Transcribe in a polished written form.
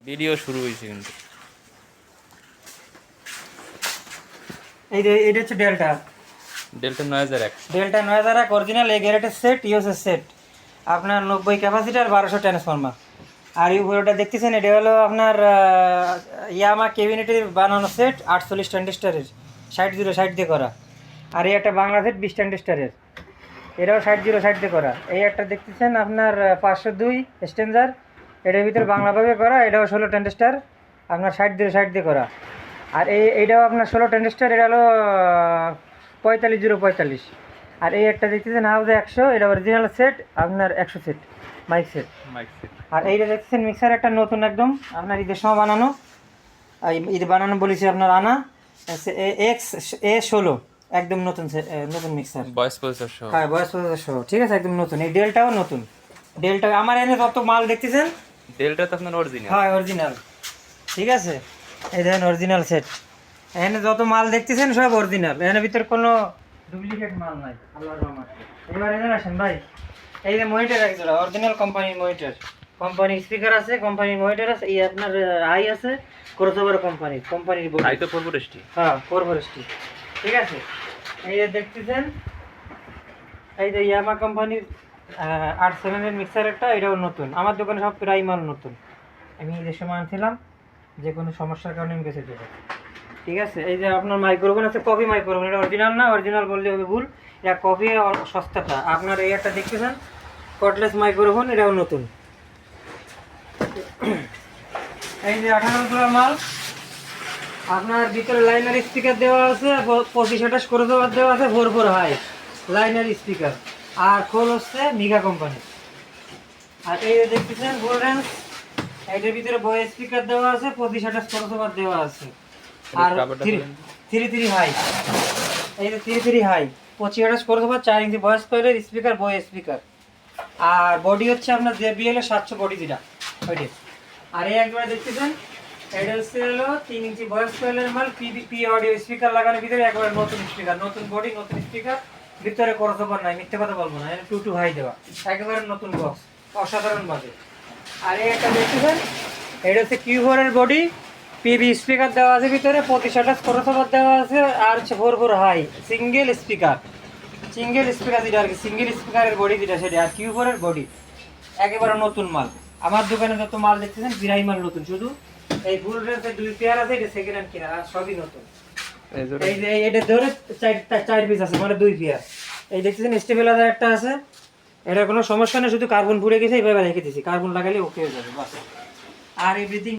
Video শুরু হয়েছে কিন্তু। এইটা হচ্ছে ডেল্টা ডেল্টা 9001। ডেল্টা 9001 অরিজিনাল এ গ্রেডের সেট, ইউএসএস সেট, আপনার 90 ক্যাপাসিটার 1200 ট্রান্সফরমার। আর এই উপরেটা দেখতেছেন, এটা হলো আপনার ইয়ামা কেবিনেটের বানানো সেট, 48 ট্রানজিস্টারের, 60 দিয়ে করা। আর এই একটা বাংলা সেট 20 ট্রানজিস্টারের, এটাও 60 দিয়ে করা। এই একটা দেখতেছেন আপনার 502 স্ট্যান্ডার, এটার ভিতরে বাংলাভাবে করা, এটাও 16 ট্রানজিস্টার, আপনার 60 দিয়ে করা। আর এইটাও আপনার 16 ট্রানজিস্টার, এটা হলো 45 আর এই একটা দেখতেছেন হাউজে 100, এটা অরিজিনাল সেট, আপনার 100 সেট মাইক সেট। আর এইটা দেখতেছেন মিক্সার একটা নতুন একদম, আপনার ঈদের সময় বানানো, ঈদ বানানো বলেছি আপনার আনা XA16, একদম নতুন নতুন মিক্সার, ভয়েস প্রসেসর সহ। হ্যাঁ ভয়েস প্রসেসর সহ, ঠিক আছে, একদম নতুন। এই ডেলটাও নতুন, ডেলটা আমার এনে যত মাল দেখতেছেন ডেল্টা তো আপনার অরিজিনাল। হ্যাঁ অরিজিনাল, ঠিক আছে। এই দেখেন অরিজিনাল সেট, এখানে যত মাল দেখতেছেন সব অরিজিনাল, এখানে ভিতরে কোনো ডুপ্লিকেট মাল নাই, আল্লাহর রহমতে। এবার এখানে আসেন ভাই, এই যে মনিটর এক জোড়া অরিজিনাল কোম্পানির মনিটর, কোম্পানি স্পিকার আছে, কোম্পানির মনিটর আছে, এই আপনার আই আছে ক্রসওভার কোম্পানির বোর্ড, আই তো 440। হ্যাঁ 440, ঠিক আছে। এই যে দেখতেছেন, এই যে ইয়ামা কোম্পানির 87 মিক্সার একটা, এটাও নতুন, আমার দোকানে সব প্রায় মাল নতুন, আমি ঈদের সময় আনছিলাম, যে কোনো সমস্যার কারণে আমি বেঁচে দেবো, ঠিক আছে। এই যে আপনার মাইক্রোফোন আছে, কপি মাইক্রোফোন, এটা অরিজিনাল না, অরিজিনাল বললে হবে ভুল, এটা কপি সস্তাটা। আপনার এই একটা দেখতেছেন কর্ডলেস মাইক্রোফোন, এটাও নতুন। এই যে 58 মাল, আপনার ভিতরে লাইনার স্পিকার দেওয়া আছে, 25-28 করে দেওয়া আছে, 4 হাই লাইনার স্পিকার, আর খোল হচ্ছে মিগা কোম্পানি। আর এই যে দেখতেছেন ফুল রেঞ্জ, এটার ভিতরে ভয়েস স্পিকার দেওয়া আছে, 25-28 করে দেওয়া আছে, আর 3 হাই, এই যে 3 হাই 25-28 করে 4 ইঞ্চি ভয়েস কয়েলের স্পিকার, ভয়েস স্পিকার। আর বডি হচ্ছে আপনার JBL এর 700 বডি যেটা ওইটা। আর এই একবার দেখতেছেন, এটা হচ্ছে হলো 3 ইঞ্চি ভয়েস কয়েলের মাল, পি অডিও স্পিকার লাগানোর ভিতরে একবার নতুন স্পিকার, নতুন বডি, নতুন স্পিকার, ভিতরে ক্রসওভার নাই, মিথ্যে কথা বলবো না, 2 হাই দেওয়া, একেবারে নতুন বক্স, অসাধারণ বাজে। আর এই একটা দেখতেছেন, এটা হচ্ছে Q4 এর বডি, পিবি স্পিকার দেওয়া আছে ভিতরে, 25-28 ক্রসওভার দেওয়া আছে, আর হচ্ছে 4 হাই সিঙ্গেল স্পিকার যেটা আর কি, সিঙ্গেল স্পিকারের বডি যেটা সেটা, আর Q4 এর বডি, একেবারে নতুন মাল। আমার দোকানে যত মাল দেখতেছেন বিরাই মাল নতুন, শুধু এই ফুল রেঞ্জের 2 পেয়ার আছে, এটা সেকেন্ড হ্যান্ড কিনা, আর সবই নতুন। এই যে এটা ধরে 4 পিস আছে, মানে 2 পেয়ার। এই দেখতেছেন স্টেবিলাইজার একটা আছে, এটা কোনো সমস্যা নেই, শুধু কার্বন পুড়ে গেছে, এইভাবে রেখে দিয়েছি, কার্বন লাগালে ওকে হয়ে যাবে বাস। আর এভরিথিং